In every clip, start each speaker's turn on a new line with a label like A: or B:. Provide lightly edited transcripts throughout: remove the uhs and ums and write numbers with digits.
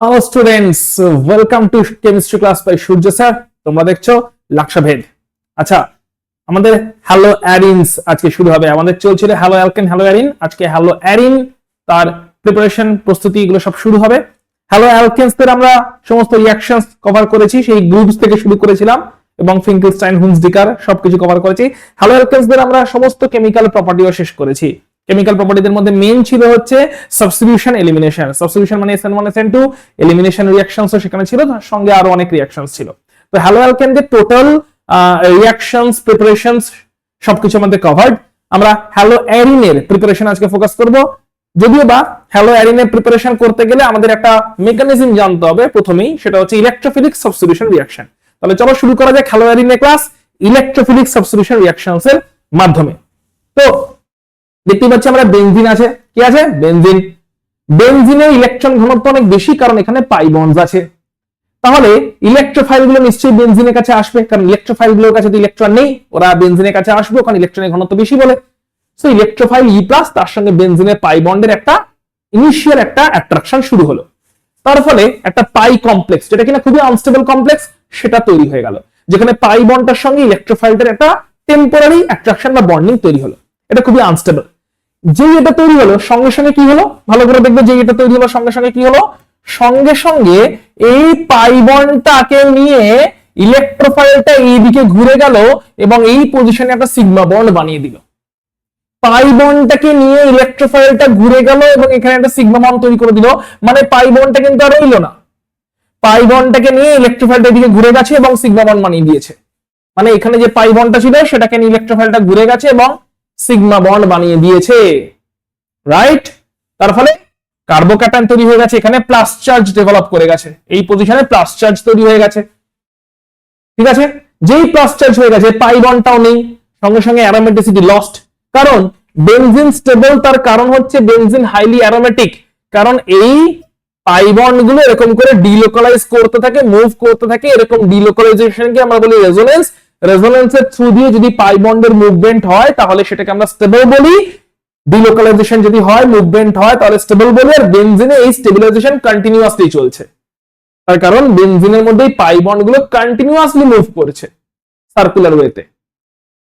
A: Hello students, welcome to chemistry class by Surya sir. তোমরা দেখছো লাক্সাভেদ। আচ্ছা, আমাদের হ্যালো অ্যারিনস আজকে শুরু হবে। আমাদের চলছিল হ্যালো অ্যালকেন, হ্যালো অ্যারিন। আজকে হ্যালো অ্যারিন, তার প্রিপারেশন, প্রস্তুতি এগুলো সব শুরু হবে। হ্যালো অ্যালকেন্স এর আমরা সমস্ত রিঅ্যাকশনস কভার করেছি, সেই গ্রুপস থেকে শুরু করেছিলাম এবং ফিঙ্কেলস্টাইন, হুন্সডিকার সবকিছু কভার করেছি। হ্যালো অ্যালকেন্স এর আমরা সমস্ত কেমিক্যাল প্রপার্টিও শেষ করেছি। কেমিক্যাল প্রপার্টিদের মধ্যে মেইন ছিল হচ্ছে সাবস্টিটিউশন, এলিমিনেশন। সাবস্টিটিউশন মানে SN1 SN2, এলিমিনেশন রিঅ্যাকশনসও সেখানে ছিল, তার সঙ্গে আরো অনেক রিঅ্যাকশনস ছিল। তো হ্যালো অ্যালকেনদের টোটাল রিঅ্যাকশনস, প্রিপারেশনস সবকিছু আমাদের কভার্ড। আমরা হ্যালো অ্যারিনের প্রিপারেশন আজকে ফোকাস করব। যদিও বা হ্যালো অ্যারিনের প্রিপারেশন করতে গেলে আমাদের একটা মেকানিজম জানতে হবে প্রথমেই, সেটা হচ্ছে ইলেকট্রোফিলিক সাবস্টিটিউশন রিঅ্যাকশন। তাহলে চলো শুরু করা যাক হ্যালো অ্যারিনের ক্লাস ইলেকট্রোফিলিক সাবস্টিটিউশন রিঅ্যাকশনস এর মাধ্যমে। তো দেখতে পাচ্ছি আমরা বেনজিন আছে, কি আছে? বেনজিন। বেনজিনের ইলেকট্রন ঘনত্ব অনেক বেশি, কারণ এখানে পাই বন্ডস আছে। তাহলে ইলেকট্রোফাইল গুলো নিশ্চয়ই বেনজিনের কাছে আসবে, কারণ ইলেকট্রোফাইল গুলোর কাছে তো ইলেকট্রন নেই, ওরা বেনজিনের কাছে আসবে, কারণ ইলেকট্রনের ঘনত্ব বেশি বলে। সো ইলেকট্রোফাইল ই প্লাস, তার সঙ্গে বেনজিনের পাই বন্ডের একটা ইনিশিয়াল একটা অ্যাট্রাকশন শুরু হলো। তার ফলে একটা পাই কমপ্লেক্স, যেটা কিনা খুবই আনস্টেবল কমপ্লেক্স, সেটা তৈরি হয়ে গেল, যেখানে পাই বন্ডটার সঙ্গে ইলেকট্রোফাইলটার একটা টেম্পোরারি অ্যাট্রাকশন বা বন্ডিং তৈরি হলো। এটা খুবই আনস্টেবল। যেই এটা তৈরি হলো সঙ্গে সঙ্গে কি হলো, ভালো করে দেখবে, যে এটা তৈরি হলো সঙ্গে সঙ্গে কি হলো, সঙ্গে সঙ্গে এই পাই বন্ডটাকে নিয়ে ইলেকট্রোফাইলটা এইদিকে ঘুরে গেল এবং এই পজিশনে একটা সিগমা বন্ড বানিয়ে দিল। পাই বন্ডটাকে নিয়ে ইলেকট্রোফাইলটা ঘুরে গেল এবং এখানে একটা সিগমা বন্ড তৈরি করে দিল, মানে পাই বন্ডটা কিন্তু আর রইল না। পাই বন্ডটাকে নিয়ে ইলেকট্রোফাইলটা এদিকে ঘুরে গেছে এবং সিগমা বন্ড বানিয়ে দিয়েছে। মানে এখানে যে পাই বন্ডটা ছিল সেটাকে নিয়ে ইলেকট্রোফাইলটা ঘুরে গেছে এবং সিগমা বন্ড বানিয়ে দিয়েছে, রাইট? তার ফলে কার্বোক্যাটায়ন তৈরি হয়ে গেছে, এখানে প্লাস চার্জ ডেভেলপ করে গেছে, এই পজিশনে প্লাস চার্জ তৈরি হয়ে গেছে। ঠিক আছে, যেই প্লাস চার্জ হয়ে গেছে, পাই বন্ডটাও নেই, সঙ্গে সঙ্গে অ্যারোমেটিসিটি লস্ট। কারণ বেনজিন স্টেবল, তার কারণ হচ্ছে বেনজিন হাইলি অ্যারোমেটিক। কারণ এই পাই বন্ড গুলো এরকম করে ডিলোকালাইজ করতে থাকে, মুভ করতে থাকে। এরকম ডিলোকালাইজেশনকে আমরা বলি রেজোনেন্স। রেজোনেন্সের থ্রু দিয়ে যদি পাই বন্ডের মুভমেন্ট হয় তাহলে সেটাকে আমরা স্টেবল বলি। ডিলোকালাইজেশন যদি হয়, মুভমেন্ট হয়, তাহলে স্টেবল বলি। আর বেনজিনে এই স্টেবিলাইজেশন কন্টিনিউয়াসলি চলছে, তার কারণ বেনজিনের মধ্যে পাই বন্ড গুলো কন্টিনিউয়াসলি মুভ করছে সার্কুলার ওয়েতে।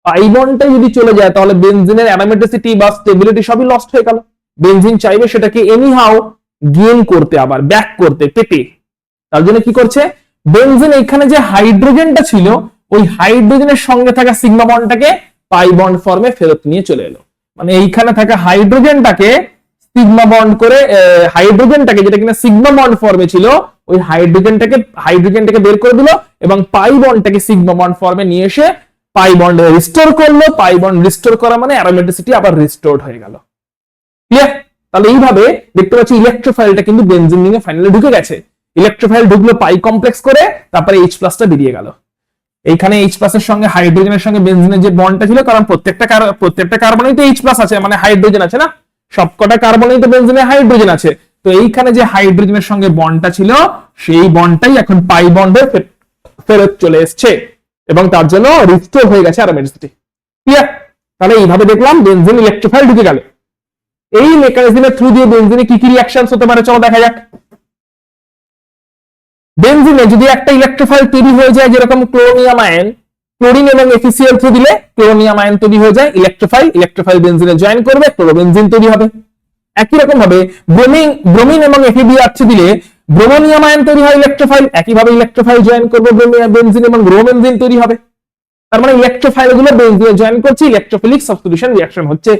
A: পাই বন্ডটা যদি চলে যায় তাহলে বেনজিনের অ্যারোমেটিসিটি বা স্টেবিলিটি সবই লস্ট হয়ে গেল। বেনজিন চাইবে সেটাকে এনিহাউ গেইন করতে, আবার ব্যাক করতে, পেতে। তার জন্য কি করছে বেনজিন, এখানে যে হাইড্রোজেনটা ছিল ওই হাইড্রোজেনের সঙ্গে থাকা সিগমা বন্ডটাকে পাই বন্ড ফর্মে ফেরত নিয়ে চলে এলো। মানে এইখানে থাকা হাইড্রোজেনটাকে সিগমা বন্ড করে, হাইড্রোজেনটাকে যেটা কিনা সিগমা বন্ড ফর্মে ছিল, ওই হাইড্রোজেনটাকে বের করে দিল এবং পাই বন্ডটাকে সিগমা বন্ড ফর্মে নিয়ে এসে পাই বন্ড রিস্টোর করলো। পাই বন্ড রিস্টোর করা মানে অ্যারোমেটিসিটি আবার রিস্টোরড হয়ে গেল। ক্লিয়ার? তাহলে এইভাবে দেখতে পাচ্ছি ইলেকট্রোফাইলটা কিন্তু বেনজিন রিংয়ে ফাইনালি ঢুকে গেছে। ইলেকট্রোফাইল ঢুকলো, পাই কমপ্লেক্স করে, তারপরে H প্লাসটা বেরিয়ে গেল। এইখানে H প্লাসের সঙ্গে হাইড্রোজেনের সঙ্গে বেনজিনের যে বন্ডটা ছিল, কারণ প্রত্যেকটা কার্বনেই তো H প্লাস আছে, মানে হাইড্রোজেন আছে না, সবকটা কার্বনেই তো বেনজিনে হাইড্রোজেন আছে। তো এইখানে যে হাইড্রোজেনের সঙ্গে বন্ডটা ছিল সেই বন্ডটাই এখন পাই বন্ডে ফেরত চলে এসছে এবং তার জন্য রিস্টোর হয়ে গেছে অ্যারোমেটিসিটি। ক্লিয়ার? তাহলে এইভাবে দেখলাম বেনজিন ইলেকট্রোফাইল ঢুকে গেল। এই মেকানিজমের থ্রু দিয়ে বেনজিনে কি কি রিঅ্যাকশনস হতে পারে চলো দেখা যাক। বেনজিনে যদি একটা ইলেকট্রোফাইল তৈরি হয়ে যায়, যেরকম ক্লোরিনিয়াম আয়ন, ক্লোরিন এবং FeCl থ্রু দিলে ক্লোরিনিয়াম আয়ন তৈরি হয়ে যায়, ইলেকট্রোফাইল বেনজিনে জয়েন করবে, ক্লোরোবেনজিন তৈরি হবে। একই রকম ভাবে ব্রোমিন এবং FeBr3 দিলে ব্রোমোনিয়াম আয়ন তৈরি হয় ইলেকট্রোফাইল, একইভাবে ইলেকট্রোফাইল জয়েন করবে বেনজিন এবং ব্রোমোবেনজিন তৈরি হবে। তার মানে ইলেকট্রোফাইল গুলো বেনজিনে জয়েন করছে, ইলেকট্রোফিলিক সাবস্টিটিউশন রিঅ্যাকশন হচ্ছে।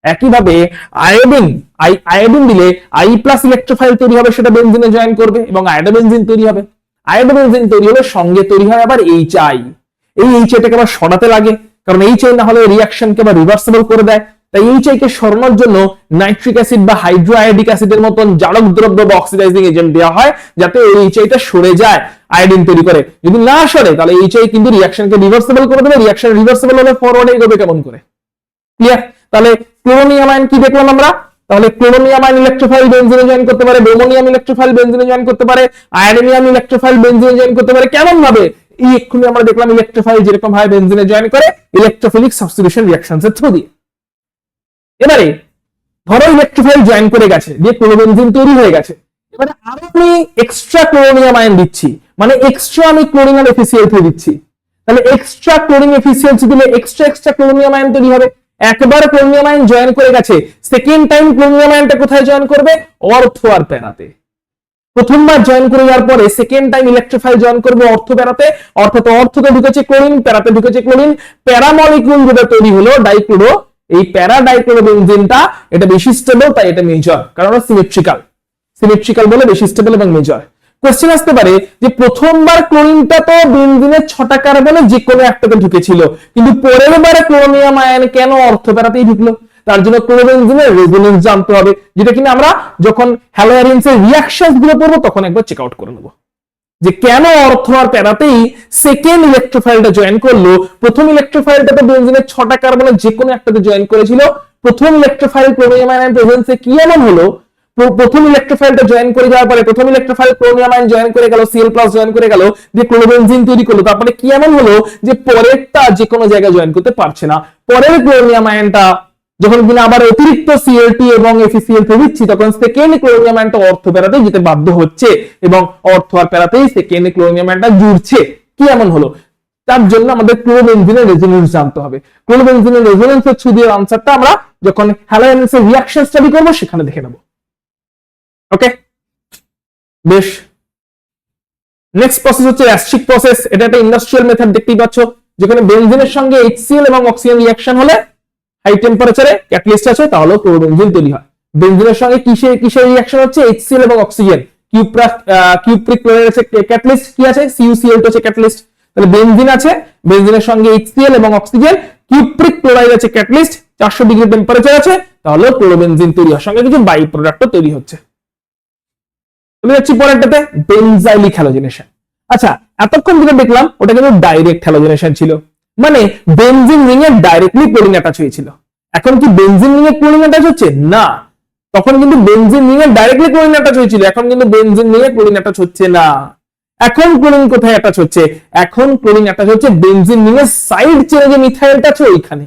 A: একইভাবে আয়োডিন দিলে I প্লাস ইলেকট্রোফাইল তৈরি হবে, সেটা বেনজিনে জয়েন করবে এবং আয়োডোবেনজিন তৈরি হবে। আয়োডোবেনজিন তৈরি হলে সঙ্গে তৈরি হয় আবার HI। এই HI-টাকে আবার সরাতে লাগে, কারণ HI না হলে রিঅ্যাকশনকে আবার রিভার্সিবল করে দেয়। তাই HI কে সরানোর জন্য নাইট্রিক অ্যাসিড বা হাইড্রোআয়োডিক অ্যাসিডের মতন জারক দ্রব্য বা অক্সিডাইজিং এজেন্ট দেওয়া হয়, যাতে ওই HI-টা সরে যায় আয়োডিন তৈরি করে। যদি না সরে তাহলে HI কিন্তু রিঅ্যাকশনকে রিভার্সিবল করে দেবে। রিঅ্যাকশন রিভার্সিবল হলে ফরওয়ার্ডে এগোবে কেমন করে? ক্লিয়ার? তাহলে ক্লোরোনিয়াম আয়ন কি দেখলাম আমরা? তাহলে ক্লোরোনিয়াম আয়ন ইলেকট্রোফাইল বেনজিনে জয়েন করতে পারে, ব্রোমোনিয়াম ইলেকট্রোফাইল বেনজিনে জয়েন করতে পারে, আয়োডিনিয়াম ইলেকট্রোফাইল বেনজিনে জয়েন করতে পারে। কেমন ভাবে? এই এক্ষুনি আমরা দেখলাম ইলেকট্রোফাইল যেরকম ভাবে বেনজিনে জয়েন করে ইলেকট্রোফিলিক সাবস্টিটিউশন রিঅ্যাকশনস এর থ্রু দিয়ে। এবারে ধরো ইলেকট্রোফাইল জয়েন করে গেছে, দিয়ে ক্লোরোবেনজিন তৈরি হয়ে গেছে। এবারে আরো আমি এক্সট্রা ক্লোরিনিয়াম আয়ন দিচ্ছি, মানে এক্সট্রা আমি ক্লোরিন আর FeCl3 দিচ্ছি, তাহলে এক্সট্রা ক্লোরিন FeCl3 দিলে এক্সট্রা ক্লোরিনিয়াম আয়ন তৈরি হবে। একবার ক্লোরিনিয়াম আয়ন জয়েন করে গেছে, সেকেন্ড টাইম ক্লোরিনিয়াম আয়নটা কোথায় জয়েন করবে? অর্থ আর প্যারাতে। প্রথমবার জয়েন করে যাওয়ার পরে সেকেন্ড টাইম ইলেকট্রোফাইল জয়েন করবে অর্থ প্যারাতে, অর্থাৎ অর্থতে ঢুকেছে ক্লোরিন, প্যারাতে ঢুকেছে ক্লোরিন, প্যারা মলিকিউল যেটা তৈরি হলো ডাইক্লোরো, এই প্যারা ডাইক্লোরোবেনজিনটা এটা বেশি স্টেবল, তাই এটা মেজর, কারণ সিমেট্রিক্যাল বলে বেশি স্টেবল এবং মেজর। কোশ্চেন আসতে পারে যে প্রথমবার ক্লোরিনটা তো বেনজিনের 6টা কার্বনে যে কোনো একটাতে ঢুকেছিল, কিন্তু পরের বারে ক্লোরিনিয়াম আয়ন কেন অর্থ প্যারাতেই ঢুকলো? তার জন্য ক্লোরোবেনজিনের রেজোনেন্স জানতে হবে, যেটা কিনা আমরা যখন হ্যালোয়ারিনসের রিঅ্যাকশনস গুলো পড়বো তখন একবার চেক আউট করে নেব, যে কেন অর্থ আর প্যারাতেই সেকেন্ড ইলেকট্রোফাইলটা জয়েন করলো। প্রথম ইলেকট্রোফাইলটা তো বেনজিনের 6টা কার্বনের যে কোনো একটাতে জয়েন করেছিল, প্রথম ইলেকট্রোফাইল ক্লোরিনিয়াম আয়ন প্রেজেন্সে কি এমন হলো? প্রথম ইলেকট্রোফাইলটা জয়েন করে যাওয়ার পরে প্রথম ইলেকট্রোফাইল ক্লোরিনিয়াম আয়ন জয়েন করে গেল, Cl+ জয়েন করে গেল, দিয়ে ক্লোরোবেনজিন তৈরি করলো। তারপরে কি এমন হলো যে পরেরটা যে কোনো জায়গায় জয়েন করতে পারছে না, পরের ক্লোরিনিয়াম আয়নটা যখন কিনা আবার অতিরিক্ত Cl2 এবং FeCl3 দিচ্ছি, তখন সেকেন্ড ক্লোরিনিয়াম আয়নটা অর্থ প্যারাতে যেতে বাধ্য হচ্ছে এবং অর্থ আর প্যারাতেই সেকেন্ড ক্লোরিনিয়াম আয়নটা জুড়ছে। কি এমন হলো? তার জন্য আমাদের ক্লোরোবেনজিনের রেজোনেন্স জানতে হবে। ক্লোরোবেনজিনের রেজোনেন্সের থ্রু দিয়ে আনসারটা আমরা যখন হ্যালোয়ারিনসের রিঅ্যাকশন স্টাডি করব সেখানে দেখে নেব। ওকে, বেশ। নেক্সট প্রসেস হচ্ছে অ্যাসিডিক প্রসেস। এটা একটা ইন্ডাস্ট্রিয়াল মেথড, দেখতেই পাচ্ছ, যেখানে বেনজিনের সঙ্গে HCl এবং অক্সিজেন রিঅ্যাকশন হলে হাই টেম্পারেচারে ক্যাটালিস্ট আছে, তাহলে ক্লোরোবেনজিন তৈরি হয়। বেনজিনের সঙ্গে কিসের রিঅ্যাকশন হচ্ছে? HCl এবং অক্সিজেন। কিউপ্রিক ক্লোরাইড আছে ক্যাটালিস্ট, কি আছে? CuCl2 আছে ক্যাটালিস্ট। তাহলে বেনজিন আছে, বেনজিনের সঙ্গে HCl এবং অক্সিজেন, কিউপ্রিক ক্লোরাইড আছে ক্যাটালিস্ট, 400 ডিগ্রি টেম্পারেচার আছে, তাহলে ক্লোরোবেনজিন তৈরি হয়, সঙ্গে কিছু বাই প্রোডাক্টও তৈরি হচ্ছে। চলে যাচ্ছি পরেরটাতে, বেনজাইলিক হ্যালোজেনেশন। আচ্ছা, এতক্ষণ যেটা দেখলাম ওটা কিন্তু ডাইরেক্ট হ্যালোজেনেশন ছিল, মানে বেনজিন রিং এ ডাইরেক্টলি ক্লোরিন অ্যাটাচ হয়েছিল। এখন কি বেনজিন রিং এ ক্লোরিন অ্যাটাচ হচ্ছে? না, তখন কিন্তু বেনজিন রিং এ ডাইরেক্টলি ক্লোরিন অ্যাটাচ হয়েছিল, এখন কিন্তু বেনজিন রিং এ ক্লোরিন অ্যাটাচ হচ্ছে না। এখন ক্লোরিন কোথায় অ্যাটাচ হচ্ছে? এখন ক্লোরিন অ্যাটাচ হচ্ছে বেনজিন রিং এর সাইড চেনে যে মিথাইলটা আছে ওইখানে।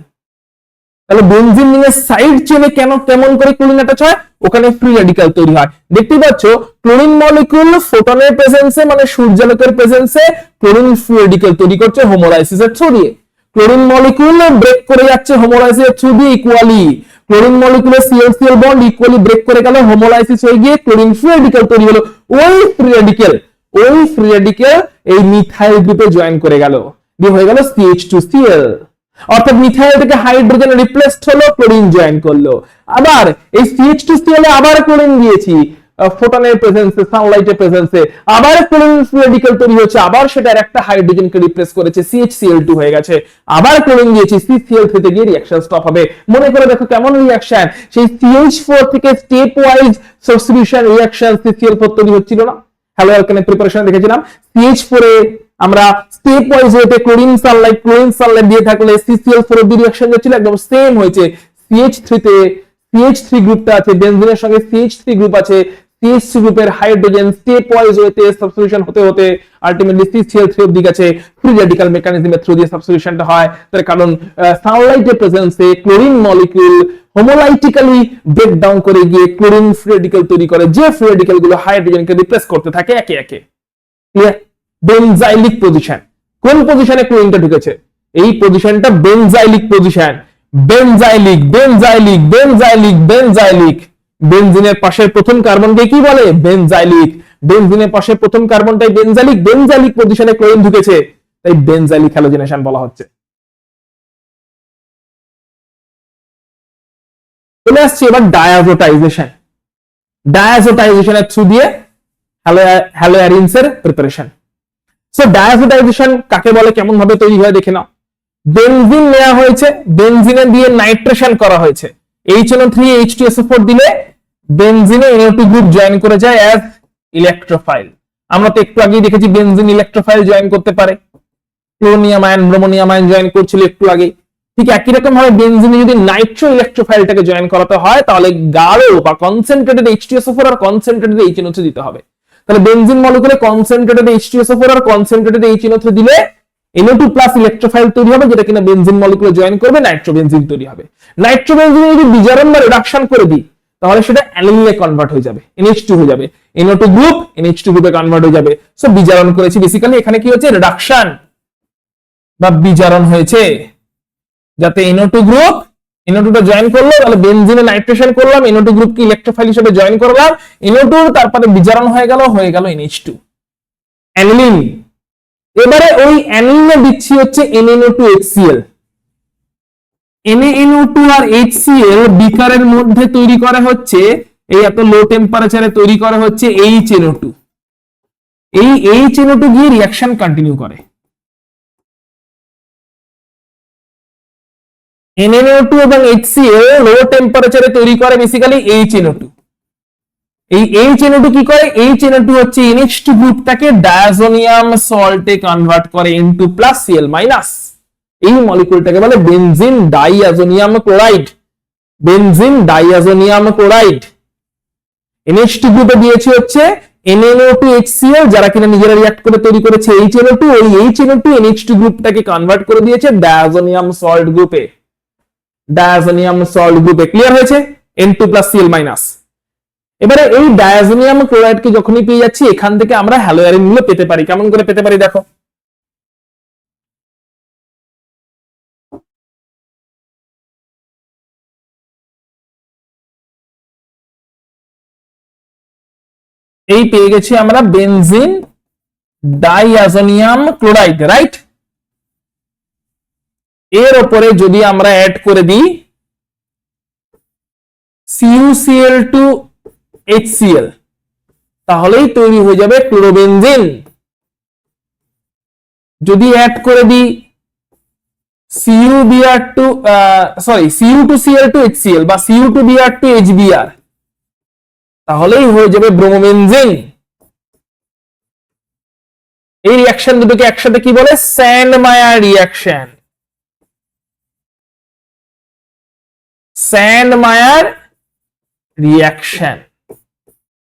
A: তাহলে বেনজিন রিং এর সাইড চেনে কেমন করে ক্লোরিন অ্যাটাচ হয়? ওখানে ফ্রি রেডিক্যাল তৈরি হয়। দেখতে পাচ্ছ ক্লোরিন মলিকিউল ফোটনের প্রেজেন্সে, মানে সূর্যালোকের প্রেজেন্সে ক্লোরিন ফ্রি রেডিক্যাল তৈরি করছে হোমোলাইসিসের থ্রু দিয়ে। ক্লোরিন মলিকিউল ব্রেক করে যাচ্ছে হোমোলাইসিসের থ্রু দিয়ে ইকুয়ালি। ক্লোরিন মলিকিউলের Cl বন্ড ইকুয়ালি ব্রেক করে গেল, হোমোলাইসিস হয়ে গিয়ে ক্লোরিন ফ্রি রেডিক্যাল তৈরি হলো। ওই ফ্রি রেডিক্যাল এই মিথাইল গ্রুপে জয়েন করে গেল, দিয়ে হয়ে গেল CH2Cl। অর্থাৎ মিথাইল থেকে হাইড্রোজেন রিপ্লেসড হলো, ক্লোরিন জয়েন করলো। আবার এই CH2Cl এ আবার ক্লোরিন দিয়েছি ফোটনের প্রেজেন্সে, সানলাইটের প্রেজেন্সে, আবার ক্লোরিন রেডিক্যাল তৈরি হচ্ছে, আবার সেটার একটা হাইড্রোজেনকে রিপ্লেস করেছে, CHCl2 হয়ে গেছে। আবার ক্লোরিন দিয়েছি, CCl3 তে গিয়ে রিঅ্যাকশন স্টপ হবে। মনে করে দেখো কেমন রিঅ্যাকশন, সেই CH4 থেকে step wise substitution reaction CCl4 তৈরি হচ্ছিল না? হ্যালো অ্যালকেনের প্রিপারেশন দেখেছিলাম, CH4 এ আমরা স্টেপ ওয়াইজ ওয়েতে ক্লোরিন সানলাইট দিয়ে থাকলে CCl4 এর রিঅ্যাকশন যেছিল একদম সেম হয়েছে। CH3 তে CH3 গ্রুপটা আছে, বেনজিনের সঙ্গে CH3 গ্রুপ আছে, CH3 গ্রুপের হাইড্রোজেন স্টেপ ওয়াইজ ওয়েতে সাবস্টিটিউশন হতে আলটিমেটলি CCl3 অবধি গেছে। ফ্রি রেডিক্যাল মেকানিজমের থ্রু দিয়ে সাবস্টিটিউশনটা হয়, তার কারণ সানলাইটের প্রেজেন্সে ক্লোরিন মলিকিউল হোমোলাইটিক্যালি ব্রেক ডাউন করে গিয়ে ক্লোরিন ফ্রি রেডিক্যাল তৈরি করে, যে ফ্রি রেডিক্যাল গুলো হাইড্রোজেনকে রিপ্লেস করতে থাকে একে একে। ক্লিয়ার? বেনজাইলিক পজিশন, কোন পজিশনে ক্লোরিনটা ঢুকেছে? এই পজিশনটা বেনজাইলিক পজিশন। বেনজাইলিক। বেনজিনের পাশের প্রথম কার্বনকে কি বলে? বেনজাইলিক। বেনজিনের পাশের প্রথম কার্বনটাই বেনজাইলিক পজিশনে ক্লোরিন ঢুকেছে, তাই বেনজাইলিক হ্যালোজেনেশন বলা হচ্ছে। চলে আসছে এবার ডায়াজোটাইজেশনের থ্রু দিয়ে হ্যালোয়ারিনসের প্রিপারেশন। সো ডায়াজোটাইজেশন কাকে বলে, কেমন ভাবে তৈরি হয় দেখে নাও। বেনজিন নেওয়া হয়েছে, বেনজিনে দিয়ে নাইট্রেশন করা হয়েছে, HNO3 H2SO4 দিলে বেনজিনে NO2 গ্রুপ জয়েন করে যায় অ্যাজ ইলেকট্রোফাইল। আমরা তো একটু আগেই দেখেছি বেনজিন ইলেকট্রোফাইল জয়েন করতে পারে, ক্লোরোনিয়াম আয়ন ব্রোমোনিয়াম আয়ন জয়েন করছিল একটু আগে। ঠিক একই রকম ভাবে বেনজিনে যদি নাইট্রো ইলেকট্রোফাইলটাকে জয়েন করাতে হয়, তাহলে গাঢ় বা কনসেন্ট্রেটেড H2SO4 আর কনসেন্ট্রেটেড HNO3 দিতে হবে। তাহলে বেনজিন মলিকিউলে কনসেন্ট্রেটেড H2SO4 আর কনসেন্ট্রেটেড HNO3 দিলে NO2 প্লাস ইলেকট্রোফাইল তৈরি হবে, যেটা কিনা বেনজিন মলিকিউলে জয়েন করবে, নাইট্রোবেনজিন তৈরি হবে। নাইট্রোবেনজিন যদি বিজারণ বা রিডাকশন করে দিই, তাহলে সেটা অ্যানিলিনে কনভার্ট হয়ে যাবে, NH2 হয়ে যাবে, NO2 গ্রুপ NH2 গ্রুপে কনভার্ট হয়ে যাবে। সো বিজারণ করেছি, বেসিক্যালি এখানে কি হচ্ছে, রিডাকশন বা বিজারণ হয়েছে, যাতে NO2 গ্রুপ NO2 টা জয়েন করলো, তাহলে বেনজিনে নাইট্রেশন করলাম, NO2 গ্রুপকে ইলেকট্রোফাইল হিসেবে জয়েন করলাম, NO2 তারপরে বিজারণ হয়ে গেল NH2 অ্যানিলিন। এবারে ওই অ্যানিলিনে দিচ্ছি হচ্ছে NaNO2HCl। NaNO2 আর HCl বিকারের মধ্যে তৈরি করা হচ্ছে, এই এত লো টেম্পারেচারে তৈরি করা হচ্ছে HNO2। এই HNO2 গিয়ে রিঅ্যাকশন কন্টিনিউ করে। NaNO2 এবং HCl লো টেম্পারেচারে তৈরি করে বেসিক্যালি HNO2। এই HNO2 কি করে, HNO2 হচ্ছে NH2 গ্রুপটাকে ডায়াজোনিয়াম সল্টে কনভার্ট করে N2+Cl-। এই মলিকিউলটাকে বলে benzene diazonium chloride. Benzene diazonium chloride NH2 গ্রুপে দিয়েছে হচ্ছে NaNO2HCl, যারা কিনা নিজেরা রিঅ্যাক্ট করে তৈরি করেছে HNO2। ওই HNO2 NH2 গ্রুপটাকে কনভার্ট করে দিয়েছে ডায়াজোনিয়াম সল্ট গ্রুপে, ডায়াজোনিয়াম সল্ট গ্রুপে। ক্লিয়ার হয়েছে? N2+Cl-। এবারে এই ডায়াজোনিয়াম ক্লোরাইডকে যখনই পেয়ে যাচ্ছি, এখান থেকে আমরা হ্যালোয়ারিন গুলো পেতে পারি। কেমন করে পেতে পারি দেখো, এই পেয়ে গেছি আমরা বেনজিন ডাইয়াজোনিয়াম ক্লোরাইড, রাইট? এর উপরে যদি আমরা অ্যাড করে দিই CuCl2HCl, তাহলেই তৈরি হয়ে যাবে ক্লোরোবেনজিন। যদি অ্যাড করে দিই Cu2Cl2HCl বা Cu2Br2HBr, তাহলেই হয়ে যাবে ব্রোমোবেনজিন। এই রিঅ্যাকশন দুটোকে একসাথে কি বলে, স্যান্ডমায়ার রিঅ্যাকশন। স্যান্ডমায়ার রিঅ্যাকশন,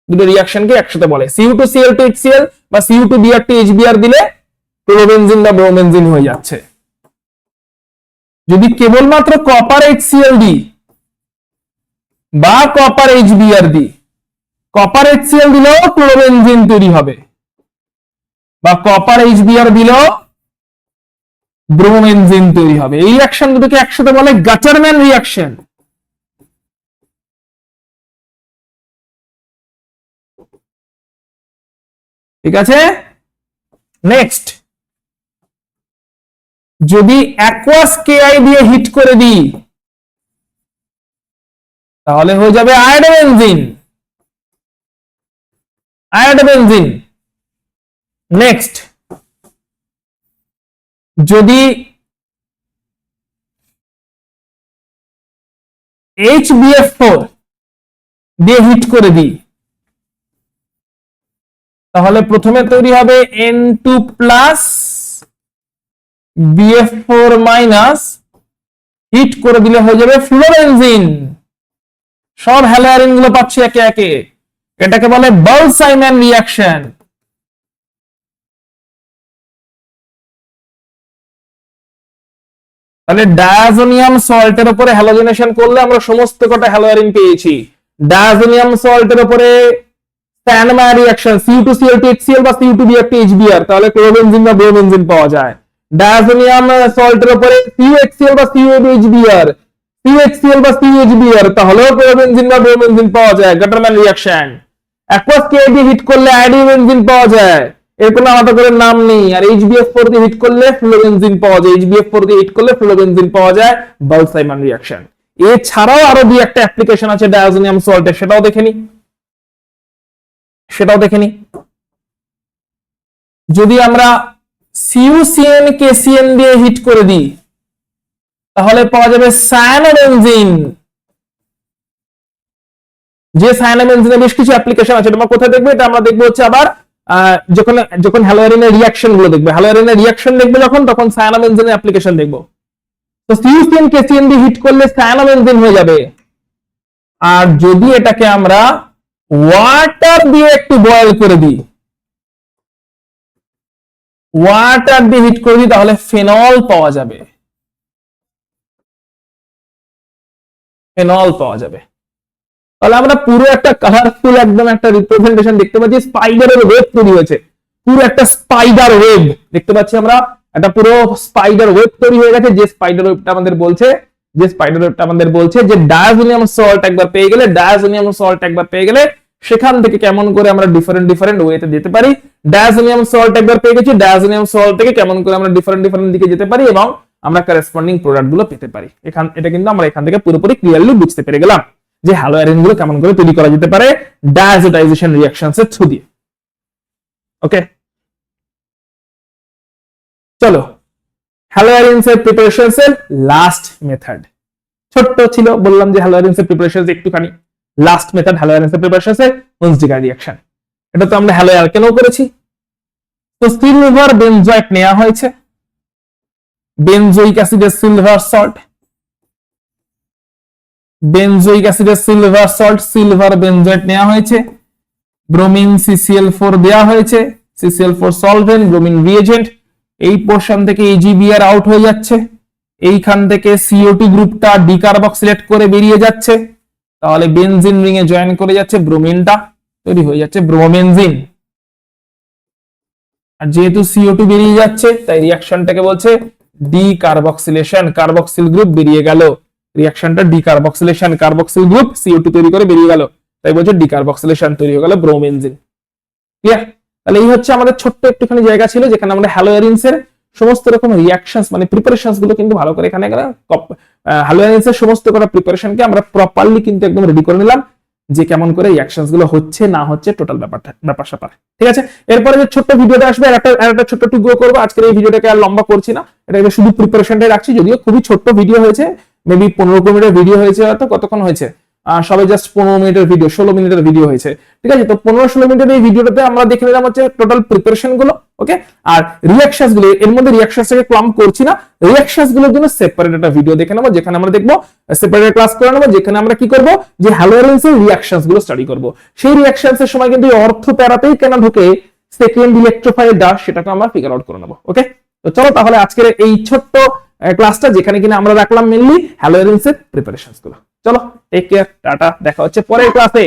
A: দুটো রিঅ্যাকশনকে একসাথে বলে। Cu2Cl2HCl বা Cu2Br2HBr দিলে ক্লোরোবেনজিন বা ব্রোমোবেনজিন হয়ে যাচ্ছে। যদি কেবলমাত্র কপার HCl দিই বা কপার HBr দিই, কপার HCl দিলেও ক্লোরোবেনজিন তৈরি হবে, বা কপার HBr দিলেও ব্রোমোবেনজিন তৈরি হবে। এই রিঅ্যাকশন দুটোকে একসাথে বলে গাটারম্যান রিঅ্যাকশন। ঠিক আছে, নেক্সট, যদি অ্যাকুয়াস KI দিয়ে হিট করে দিই, তাহলে হয়ে যাবে আয়োডোবেনজিন। আয়োডোবেনজিন। নেক্সট, যদি HBF4 দিয়ে হিট করে দিই, তাহলে প্রথমে তৈরি হবে N2+BF4-, হিট করে দিলে হয়ে যাবে ফ্লোরোবেনজিন। সব হ্যালোয়ারিন গুলো পাচ্ছি একে একে, এটাকে বলে বলসাইম্যান রিঅ্যাকশন। তাহলে ডায়াজোনিয়াম সল্টের উপরে হ্যালোজেনেশন করলে আমরা সমস্ত কটা হ্যালোয়ারিন পেয়েছি। ডায়াজোনিয়াম সল্টের উপরে স্যান্ডমায়ার রিঅ্যাকশন, Cu2Cl2HCl বা Cu2Br2HBr, তাহলে ক্লোরোবেনজিন বা ব্রোমোবেনজিন পাওয়া যায়। ডায়াজোনিয়াম সল্টের উপরে CuHCl বা CuHBr, CuHCl বা CuHBr, তাহলেও ক্লোরোবেনজিন বা ব্রোমোবেনজিন পাওয়া যায়, গাটারম্যান রিঅ্যাকশন। অ্যাকুয়াস KI দিয়ে হিট করলে আয়োডোবেনজিন পাওয়া যায়, এর কোনো আলাদা করে নাম নেই। আর HBF4 দিয়ে হিট করলে ফ্লোরোবেনজিন পাওয়া যায়, HBF4 দিয়ে হিট করলে ফ্লোরোবেনজিন পাওয়া যায়, বলসাইম্যান রিঅ্যাকশন। এছাড়াও আরো দুই একটা অ্যাপ্লিকেশন আছে ডায়াজোনিয়াম সল্টের, সেটাও দেখে নি। যদি আমরা CuCN-KCN দিয়ে হিট করে দিই, তাহলে পাওয়া যাবে সায়ানোবেনজিন। যে সায়ানোবেনজিনে বেশ কিছু অ্যাপ্লিকেশন আছে, তোমরা কোথায় দেখবে, এটা আমরা দেখবো হচ্ছে আবার যখন হ্যালোয়ারিনের রিঅ্যাকশন গুলো দেখবে, হ্যালোয়ারিনের রিঅ্যাকশন দেখবে যখন, তখন সায়ানোবেনজিনের অ্যাপ্লিকেশন দেখবো। তো CuCN-KCN দিয়ে হিট করলে সায়ানোবেনজিন হয়ে যাবে। আর যদি এটাকে আমরা ওয়াটার দিয়ে একটু বয়েল করে দিই, ওয়াটার দিয়ে হিট করে দিই, তাহলে ফেনল পাওয়া যাবে, ফেনল পাওয়া যাবে। তাহলে আমরা পুরো একটা কালারফুল একদম একটা রিপ্রেজেন্টেশন দেখতে পাচ্ছি, স্পাইডারের ওয়েব তৈরি হয়েছে, পুরো একটা স্পাইডার ওয়েব দেখতে পাচ্ছি আমরা, একটা পুরো স্পাইডার ওয়েব তৈরি হয়ে গেছে। যে স্পাইডার ওয়েবটা আমাদের বলছে যে ডায়াজোনিয়াম সল্ট একবার পেয়ে গেলে সেখান থেকে কেমন করে আমরা ডিফারেন্ট ওয়েতে যেতে পারি। ডায়াজোনিয়াম সল্ট একবার পেয়ে গেছি, ডায়াজোনিয়াম সল্ট থেকে কেমন করে আমরা ডিফারেন্ট দিকে যেতে পারি এবং আমরা কারেসপন্ডিং প্রোডাক্ট গুলো পেতে পারি। এটা কিন্তু আমরা এখান থেকে পুরোপুরি ক্লিয়ারলি বুঝতে পেরে গেলাম যে হ্যালোয়ারিন গুলো কেমন করে তৈরি করা যেতে পারে ডায়াজোটাইজেশন রিঅ্যাকশনস এর থ্রু দিয়ে। ওকে, চলো হ্যালোয়ারিনস এর প্রিপারেশনস এর লাস্ট মেথড, ছোট্ট ছিল বললাম যে হ্যালোয়ারিনস এর প্রিপারেশনস একটুখানি। লাস্ট মেথড হ্যালোয়ারিনস এর প্রিপারেশনস এর হুন্সডিগার রিঅ্যাকশন। এটা তো আমরা হ্যালো অ্যালকেনও করেছি। তো সিলভার বেনজয়েট নেওয়া হয়েছে, বেনজোইক অ্যাসিডের সিলভার সল্ট, বেনজোইক অ্যাসিডের সিলভার বেনজয়েট নেওয়া হয়েছে, ব্রোমিন CCl4 দেওয়া হয়েছে, CCl4 সলভেন্ট, ব্রোমিন রিএজেন্ট। এই পোর্শন থেকে AgBr আউট হয়ে যাচ্ছে, এইখান থেকে CO2 গ্রুপটা ডিকার্বক্সিলেট করে বেরিয়ে যাচ্ছে, তাহলে বেনজিন রিং এ জয়েন করে যাচ্ছে, ব্রোমিনটা তৈরি হয়ে যাচ্ছে ব্রোমেনজিন। আর যেহেতু CO2 বেরিয়ে যাচ্ছে তাই রিঅ্যাকশনটাকে বলছে ডিকার্বক্সিলেশন, কার্বক্সিল গ্রুপ বেরিয়ে গেল, রিঅ্যাকশনটা ডিকার্বক্সিলেশন, কার্বক্সিল গ্রুপ CO2 তৈরি করে বেরিয়ে গেল, তাই বলছে ডিকার্বক্সিলেশন, তৈরি হয়ে গেল ব্রোমেনজিন। ক্লিয়ার? তাহলে এই হচ্ছে আমাদের ছোট্ট একটুখানি জায়গা ছিল যেখানে আমরা হ্যালোয়ারিনস এর সমস্ত রকম রিঅ্যাকশনস মানে প্রিপারেশনস গুলো কিন্তু ভালো করে এখানে হ্যালোয়ারিনস এর সমস্ত কটা প্রিপারেশনকে আমরা প্রপারলি কিন্তু একদম রেডি করে নিলাম যে কেমন করে রিঅ্যাকশনস গুলো হচ্ছে না হচ্ছে টোটাল ব্যাপার স্যাপার। ঠিক আছে, এরপরে যে ছোট্ট ভিডিওটা আসবে একটা ছোট্ট টুকরো করবো। আজকের এই ভিডিওটাকে আর লম্বা করছি না, এটাকে শুধু প্রিপারেশনটাই রাখছি, যদিও খুবই ছোট্ট ভিডিও হয়েছে, মেবি 15 মিনিটের ভিডিও হয়েছে, হয়তো কতক্ষণ হয়েছে সবাই জাস্ট 15 মিনিটের ভিডিও, 16 মিনিটের ভিডিও হয়েছে। ঠিক আছে, তো 15-16 মিনিটের এই ভিডিওটাতে আমরা দেখে নিলাম হচ্ছে টোটাল প্রিপারেশন গুলো। ওকে, আর রিঅ্যাকশনস গুলো এর মধ্যে রিঅ্যাকশনস থেকে ক্লাম্প করছি না, রিঅ্যাকশনস গুলোর জন্য সেপারেট একটা ভিডিও দেখে নেবো যেখানে আমরা দেখবো সেপারেট ক্লাস করে নেবো, যেখানে আমরা কি করব যে হ্যালোয়ারিনস এর রিঅ্যাকশনস গুলো স্টাডি করব। সেই রিঅ্যাকশনস এর সময় কিন্তু অর্থ প্যারাতেই কেন ঢোকে সেকেন্ড ইলেকট্রোফাইল দাস সেটাকে আমরা ফিগার আউট করে নেবো। ওকে, তো চলো তাহলে আজকের এই ছোট্ট ক্লাসটা যেখানে কিনা আমরা রাখলাম মেইনলি হ্যালোয়ারিনস এর প্রিপারেশনস গুলো। চলো টেক কেয়ার, টাটা, দেখা হচ্ছে পরের ক্লাসে।